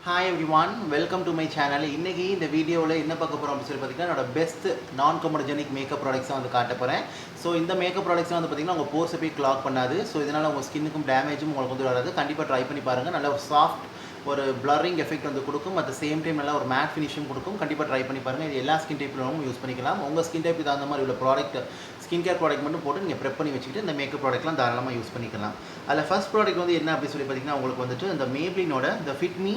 Hi everyone, welcome to my channel. இன்னைக்கு இந்த வீடியோவில் என்ன பார்க்க போகிறோம் அப்படின்னு சொல்லி பார்த்தீங்கன்னா என்னோட பெஸ்ட் நான் கொமடோஜெனிக் மேக்கப் ப்ராடக்ட்ஸை வந்து காட்ட போகிறேன். ஸோ இந்த மேக்கப் ப்ராடக்ட்ஸ் வந்து பார்த்தீங்கன்னா உங்கள் போர்ஸை போய் கிளாக் பண்ணாது. ஸோ இதனால் உங்கள் ஸ்கின்னுக்கும் டேமேஜும் உங்களுக்கு வந்து வராது. கண்டிப்பாக ட்ரை பண்ணி பாருங்கள். நல்ல ஒரு சாஃப்ட் ஒரு பிளரிங் எஃபெக்ட் வந்து கொடுக்கும். அட் சேம் டைம் நல்லா ஒரு மேட் ஃபினிஷும் கொடுக்கும். கண்டிப்பாக ட்ரை பண்ணி பாருங்கள். இது எல்லா ஸ்கின் டைப்லும் யூஸ் பண்ணிக்கலாம். உங்கள் ஸ்கின் டைப்புக்கு தகுந்த மாதிரி உள்ள ப்ராடக்ட் ஸ்கின் கேர் ப்ராடக்ட் மட்டும் போட்டு நீங்கள் ப்ரெப் பண்ணி வச்சுக்கிட்டு இந்த மேக்கப் ப்ராடக்ட்லாம் தாராளமாக யூஸ் பண்ணிக்கலாம். அதில் ஃபர்ஸ்ட் ப்ராடக்ட் வந்து என்ன அப்படின்னு சொல்லி பார்த்தீங்கன்னா உங்களுக்கு வந்துட்டு இந்த மேப்ளினோட இந்த Fit Me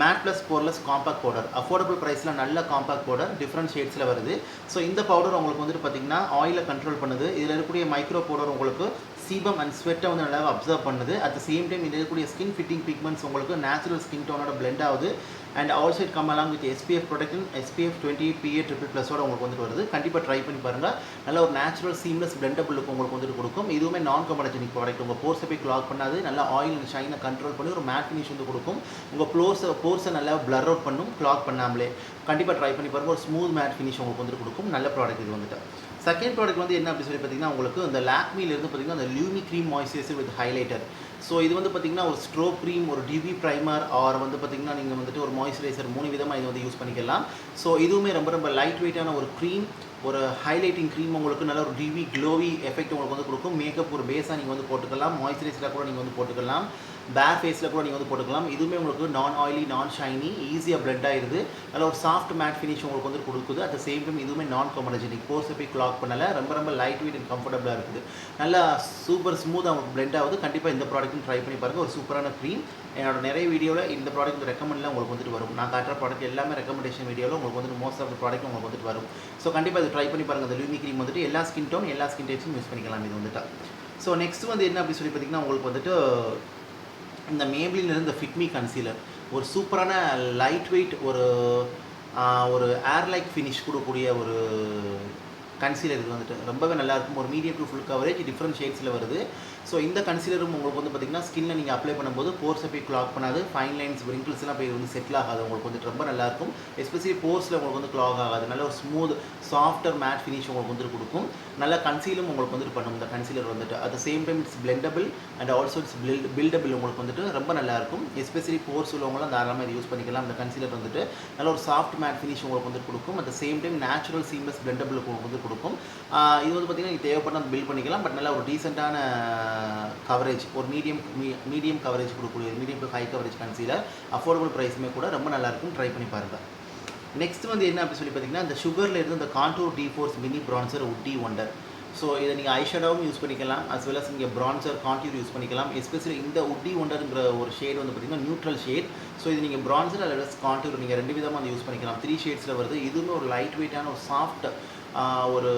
matte plus poreless compact powder affordable ப்ரைஸில் நல்ல காம்பாக்ட் பவுடர் டிஃப்ரெண்ட் ஷேட்ஸில் வருது. ஸோ இந்த பவுடர் உங்களுக்கு வந்துட்டு பார்த்திங்கன்னா ஆயிலை கண்ட்ரோல் பண்ணுது. இதில் இருக்கக்கூடிய மைக்ரோ பவுடர் உங்களுக்கு சீபம் அண்ட் ஸ்வெட்டை வந்து நல்லா அப்சர்வ் பண்ணுது. அட் த சேம் டைம் இதில் இருக்கக்கூடிய ஸ்கின் ஃபிட்டிங் பிக்மெண்ட்ஸ் உங்களுக்கு நேச்சுரல் ஸ்கின் டோனோட பிளெண்ட் ஆகுது. And also it come along with SPF production SPF 20 PA +++ஓட உங்களுக்கு வந்துட்டு வருது. கண்டிப்பாக ட்ரை பண்ணி பாருங்கள். நல்ல ஒரு நேச்சுரல் சீம்லெஸ் பிளெண்டபிள் லுக் உங்களுக்கு வந்துட்டு கொடுக்கும். இதுவுமே நான் கொமடோஜெனிக் ப்ராடக்ட். உங்கள் போர்ஸை போய் கிளாக் பண்ணாது. நல்லா ஆயில் அண்ட் ஷைனை கண்ட்ரோல் பண்ணி ஒரு மேட் ஃபினிஷ் வந்து கொடுக்கும். உங்கள் போர்ஸை நல்லா பிளர் அவுட் பண்ணும் கிளாக் பண்ணாமலே. கண்டிப்பாக ட்ரை பண்ணி பாருங்கள். ஒரு ஸ்மூத் மேட் ஃபினிஷ் உங்களுக்கு வந்துட்டு கொடுக்கும். நல்ல ப்ராடக்ட் இது வந்துட்டு. செகண்ட் ப்ராடக்ட் வந்து என்ன அப்படின்னு சொல்லி பார்த்தீங்கன்னா உங்களுக்கு இந்த லாக்மிலேருந்து பார்த்தீங்கன்னா அந்த Lumi cream moisturiser with highlighter. So இது வந்து பார்த்திங்கன்னா ஒரு ஸ்ட்ரோக் க்ரீம், ஒரு டிவி ப்ரைமர் ஆர் வந்து பார்த்திங்கன்னா நீங்கள் வந்துட்டு ஒரு மாய்ஸ்சரைசர் 3 விதமாக இது வந்து யூஸ் பண்ணிக்கலாம். ஸோ இதுவுமே ரொம்ப லைட் வெயிட்டான ஒரு க்ரீம், ஒரு ஹைலைட்டிங் க்ரீம் உங்களுக்கு நல்ல ஒரு டிவி க்ளோவி எஃபெக்ட் உங்களுக்கு வந்து கொடுக்கும். மேக்கப் ஒரு பேஸாக நீங்கள் வந்து போட்டுக்கலாம். மாய்ஸ்சரைசராக கூட நீங்கள் வந்து போட்டுக்கலாம். பேர் ஃபேஸில் கூட நீங்கள் வந்து போட்டுக்கலாம். இதுவுமே உங்களுக்கு நான் ஆயிலி, நான் ஷைனி, ஈஸியாக பிளெண்ட் ஆயிடுது. நல்ல ஒரு சாஃப்ட் மேட் ஃபினிஷ் உங்களுக்கு வந்து கொடுக்குது. அட் த சேம் டைம் இதுவுமே நான் கொமடோஜெனிக். போர்ஸை போய் கிளாக் பண்ணலை. ரொம்ப லைட் வெயிட் அண்ட் கம்ஃபர்டபுளாக இருக்குது. நல்லா சூப்பர் ஸ்மூத்தாக உங்களுக்கு பிளெண்ட் ஆகுது. கண்டிப்பாக இந்த ப்ராடக்ட்டும் ட்ரை பண்ணி பாருங்கள். ஒரு சூப்பரான க்ரீம். என்னோட நிறைய வீடியோவில் இந்த ப்ராடக்ட் ரெக்கமெண்ட்லாம் உங்களுக்கு வந்துட்டு வரும். நான் காட்டுற ப்ராடக்ட் எல்லாமே ரெக்கமெண்டேஷன் வீடியோவில் உங்களுக்கு வந்துட்டு மோஸ்ட் ஆஃப் த ப்ராடக்ட் உங்களுக்கு வந்துட்டு வரும். ஸோ கண்டிப்பாக இது ட்ரை பண்ணி பாருங்கள். இந்த லியூமி க்ரீம் வந்துட்டு எல்லா ஸ்கின் டோன், எல்லா ஸ்கின் டைப்ஸும் யூஸ் பண்ணிக்கலாம் இது வந்துட்டு. ஸோ நெக்ஸ்ட் வந்து என்ன அப்படின்னு சொல்லி பார்த்தீங்கன்னா உங்களுக்கு வந்துட்டு இந்த மேப்ளினில் இந்த ஃபிட் மீ கன்சீலர். ஒரு சூப்பரான லைட் வெயிட் ஒரு ஏர் லைக் ஃபினிஷ் கொடுக்கக்கூடிய ஒரு கன்சீலர். இது வந்துட்டு ரொம்பவே நல்லாயிருக்கும். ஒரு medium to full coverage different ஷேட்ஸில் வருது. ஸோ இந்த கன்சீலரும் உங்களுக்கு வந்து பார்த்திங்கன்னா ஸ்கின்னில் நீங்கள் அப்ளை பண்ணும்போது போர்ஸை போய் கிளாக் பண்ணாது. ஃபைன் லைன்ஸ், விரிங்கிள்ஸ்லாம் போய் வந்து செட்டில் ஆகாது. உங்களுக்கு வந்துட்டு ரொம்ப நல்லாயிருக்கும். எஸ்பெஷலி போர்ஸில் உங்களுக்கு வந்து கிளாக் ஆகாது. நல்ல ஒரு ஸ்மூத் சாஃப்டர் மேட் ஃபினிஷ் உங்களுக்கு வந்துட்டு கொடுக்கும். நல்ல கன்சீலும் உங்களுக்கு வந்துட்டு பண்ணும் இந்த கன்சீலர் வந்துட்டு. At the same time it's blendable and also it's buildable உங்களுக்கு வந்துட்டு ரொம்ப நல்லாயிருக்கும். எஸ்பெஷலி போர்ஸ் உள்ளவங்களாம் தாராளமாக இது யூஸ் பண்ணிக்கலாம். இந்த கன்சீலர் வந்துட்டு நல்ல ஒரு சாஃப்ட் மேட் ஃபினிஷ் உங்களுக்கு வந்துட்டு கொடுக்கும். At the same time natural seamless blendable உங்களுக்கு வந்து கொடுக்கும். இது வந்து பார்த்திங்கன்னா நீங்கள் தேவைப்பட்டால் பில்ட் பண்ணிக்கலாம். பட் நல்ல ஒரு டீசெண்டான கவரேஜ், ஒரு மீடியம் கவரேஜ் கொடுக்கக்கூடிய medium to high coverage concealer. Affordable ப்ரைஸுமே கூட ரொம்ப நல்லாயிருக்கும். ட்ரை பண்ணி பாருங்கள். நெக்ஸ்ட் வந்து என்ன அப்படி சொல்லி பார்த்தீங்கன்னா இந்த சுகரில் இருந்து இந்த contour D4 mini bronzer woody wonder. So இதை நீங்கள் ஐஷேடோவும் யூஸ் பண்ணிக்கலாம். அஸ் வெல் அஸ் நீங்கள் ப்ரான்சர் கான்டூர் யூஸ் பண்ணிக்கலாம். எஸ்பெஷலி இந்த உட்டி ஒண்டருங்கிற ஒரு ஷேட் வந்து பார்த்திங்கன்னா நியூட்ரல் ஷேட். ஸோ இது நீங்கள் ப்ரான்சர் அல்லது கான்டூர் நீங்கள் 2 விதமாக வந்து யூஸ் பண்ணிக்கலாம். 3 ஷேட்ஸில் வருது. இதுவுமே ஒரு லைட் வெயிட்டான ஒரு சாஃப்ட் ஒரு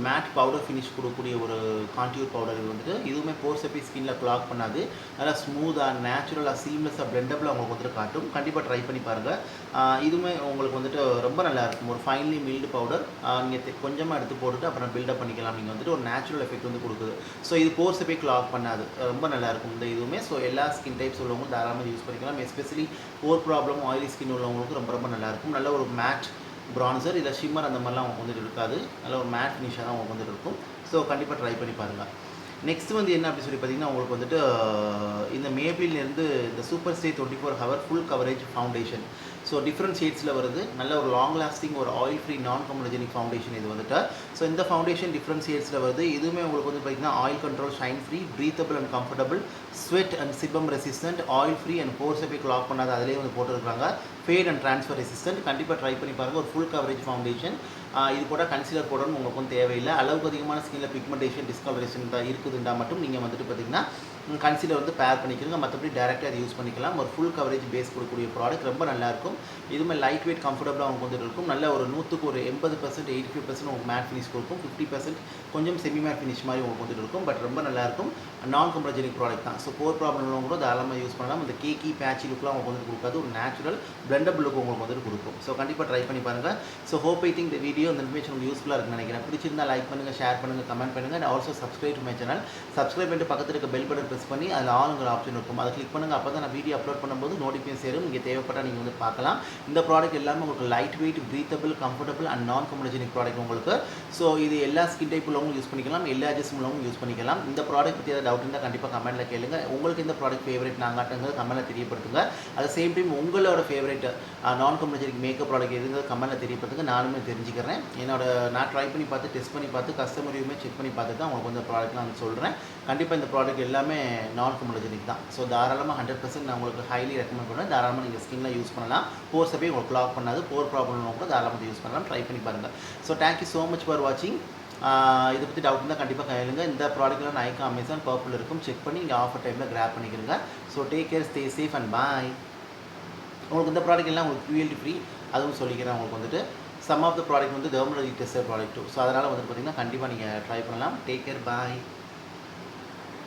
மேட் பவுடர் ஃபினிஷ் கொடுக்கக்கூடிய ஒரு கான்டியூர் பவுடர். இது வந்துட்டு இதுவுமே போர்ஸை போய் ஸ்கின்னில் கிளாக் பண்ணாது. நல்லா ஸ்மூத்தாக, நேச்சுரலாக, சீம்லெஸ்ஸாக, பிளெண்டபிளாக உங்களுக்கு வந்துட்டு காட்டும். கண்டிப்பாக ட்ரை பண்ணி பாருங்கள். இதுவுமே உங்களுக்கு வந்துட்டு ரொம்ப நல்லாயிருக்கும். ஒரு ஃபைன்லி மில்டு பவுடர். நீங்கள் கொஞ்சமாக எடுத்து போட்டுட்டு அப்புறம் பில்டப் பண்ணிக்கலாம். நீங்கள் வந்துட்டு ஒரு நேச்சுரல் எஃபெக்ட் வந்து கொடுக்குது. ஸோ இது போர்ஸை போய் கிளாக் பண்ணாது. ரொம்ப நல்லாயிருக்கும் இந்த இதுவுமே. ஸோ எல்லா ஸ்கின் டைப்ஸ் உள்ளவங்களும் தாராளமாக யூஸ் பண்ணிக்கலாம். எஸ்பெஷலி போர் ப்ராப்ளம், ஆயிலி ஸ்கின் உள்ளவங்களுக்கு ரொம்ப நல்லாயிருக்கும். நல்ல ஒரு மேட் ப்ரான்சர், இல்லை ஷிம்மர் அந்த மாதிரிலாம் அவங்க வந்துட்டு இருக்காது. நல்ல ஒரு மேட் ஃபினிஷாக தான் அவங்க வந்துட்டு இருக்கும். ஸோ கண்டிப்பாக ட்ரை பண்ணி பாருங்கள். நெக்ஸ்ட் வந்து என்ன அப்படி சொல்லி பார்த்தீங்கன்னா உங்களுக்கு வந்துட்டு இந்த மேப்ளிலேருந்து இந்த super stay 24 hour full coverage foundation. So different ஷேட்ஸில் வருது. நல்ல ஒரு லாங் லாஸ்டிங் ஒரு oil free non comedogenic foundation இது வந்துட்டு. ஸோ இந்த ஃபவுண்டேஷன் டிஃப்ரெண்ட் ஷேட்ஸில் வருது. இதுவுமே உங்களுக்கு வந்து பார்த்திங்கன்னா oil control, shine free, breathable and comfortable, sweat and sebum resistant, oil free and போர்ஸை போய் கிளாக் பண்ணாது. அதிலே வந்து போட்டுருக்காங்க. Fade and transfer resistant. கண்டிப்பாக ட்ரை பண்ணி பாருங்கள். ஒரு ஃபுல் கவரேஜ் ஃபவுண்டேஷன். இது கூட கன்சீலர் போடணும் உங்களுக்கு வந்து தேவையில்லை. அளவுக்கு அதிகமான ஸ்கின்னில் பிக்மெண்டேஷன், டிஸ்கலரேஷன் தான் இருக்குதுண்டா மட்டும் நீங்கள் வந்துட்டு பார்த்திங்கன்னா கன்சீலர் வந்து பேர் பண்ணிக்கிறங்க. மற்றபடி டேரெக்டாக அதை யூஸ் பண்ணிக்கலாம். ஒரு ஃபுல் கவரேஜ் பேஸ் கொடுக்கக்கூடிய ப்ராடக்ட் ரொம்ப நல்லாயிருக்கும். இதுவுமே லைட் வெயிட், கம்ஃபர்டபுளாக அவங்க வந்துட்டு இருக்கும். நல்ல ஒரு 100க்கு ஒரு 80%, 85% உங்களுக்கு மேட் ஃபினிஷ் கொடுக்கும். 50% கொஞ்சம் செமி மேட் ஃபினிஷ் மாதிரி உங்களுக்கு வந்துட்டு இருக்கும். பட் ரொம்ப நல்லாயிருக்கும். நான் கொமடோஜெனிக் ப்ராடக்ட் தான். ஸோ போர் ப்ராப்ளம் உள்ளவங்க கூட தாராளமாக யூஸ் பண்ணலாம். இந்த கேக்கி பேட்சி லுக்லாம் உங்களுக்கு வந்துட்டு கொடுக்காது. ஒரு நேச்சுரல் பிளெண்டபிள் லுக் உங்களுக்கு வந்துட்டு கொடுக்கும். ஸோ கண்டிப்பாக ட்ரை பண்ணி பாருங்கள். ஸோ ஹோப் ஐ திங்க் இந்த வீடியோ, இந்த இன்ஃபர்மேஷன் உங்களுக்கு யூஸ்ஃபுல்லாக இருக்குன்னு நினைக்கிறேன். பிடிச்சிருந்தா லைக் பண்ணுங்கள், ஷேர் பண்ணுங்கள், கமெண்ட் பண்ணுங்கள். And also subscribe to my channel. Subscribe பண்ணிட்டு பக்கத்தில் இருக்க பெல் பட்டன் ப்ரெஸ் பண்ணி அதில் ஆளுங்கிற ஆப்ஷன் இருக்கும், அதை கிளிக் பண்ணுங்கள். அப்போ தான் நான் வீடியோ அப்லோட் பண்ணும்போது நோட்டிஃபிகேஷன் சேரும். நீங்கள் தேவைப்பட்டால் நீங்கள் வந்து பார்க்கலாம். இந்த ப்ராடக்ட் எல்லாமே உங்களுக்கு light weight, breathable, comfortable and நான் கமோடஜெனிக் ப்ராடக்ட் உங்களுக்கு. ஸோ இது எல்லா ஸ்கின் டைப் உள்ளவங்களும் யூஸ் பண்ணிக்கலாம், எல்லா அட்ஜஸ்ட் உள்ளவங்களும் யூஸ் பண்ணிக்கலாம். இந்த ப்ராடக்ட் பற்றி ஏதாவது டவுட் இருந்தால் கண்டிப்பாக கமெண்ட்டில் கேளுங்க. உங்களுக்கு இந்த ப்ராடக்ட் ஃபேவரட் நாங்காட்டுங்க கமெண்ட்டில் தெரியப்படுத்துங்க. அட் சேம் டைம் உங்களோட ஃபேவரட் நான் கமோடஜெனிக் மேக்கப் ப்ராடக்ட் எதுங்க கமெண்ட்டில் தெரியப்படுத்துங்க. நானுமே தெரிஞ்சுக்கிறேன். நான் ட்ரை பண்ணி பார்த்து டெஸ்ட் பண்ணி பார்த்து கஸ்டமர் ரிவ்யூமே செக் பண்ணி பார்த்து தான் உங்களுக்கு இந்த ப்ராடக்ட்லாம் நான் சொல்கிறேன். கண்டிப்பாக இந்த ப்ராடக்ட் எல்லாமே நான் கமோடஜெனிக் தான். ஸோ தாராளமாக 100% நான் உங்களுக்கு ஹைலி ரெக்கமெண்ட் பண்ணுவேன். தாராளமாக நீங்கள் ஸ்கின்ல யூஸ் பண்ணலாம். போர்ஸை போய் உங்களுக்கு க்ளாக் பண்ணாது. போர் ப்ராப்ளம் கூட தாராளமாக யூஸ் பண்ணலாம். ட்ரை பண்ணி பாருங்கள். So thank you so much for வாட்சிங். இதை பற்றி டவுட் இருந்தால் கண்டிப்பாக கேளுங்க. இந்த ப்ராடக்ட்லாம் Nykaa, Amazon, Purplle இருக்கும். செக் பண்ணி நீங்கள் ஆஃபர் டைமில் கிராப் பண்ணிக்கிறீங்க. So take care, stay safe and பாய். உங்களுக்கு இந்த ப்ராடக்ட் எல்லாம் உங்களுக்கு QLT ஃப்ரீ, அதுவும் சொல்லிக்கிறேன். உங்களுக்கு வந்துட்டு சம் ஆஃப் த ப்ராடக்ட் வந்து டெர்மலஜி டெஸ்டட் ப்ராடக்ட். ஸோ அதனால் வந்துட்டு பார்த்தீங்கன்னா கண்டிப்பாக நீங்கள் ட்ரை பண்ணலாம். டேக் கேர், பாய்.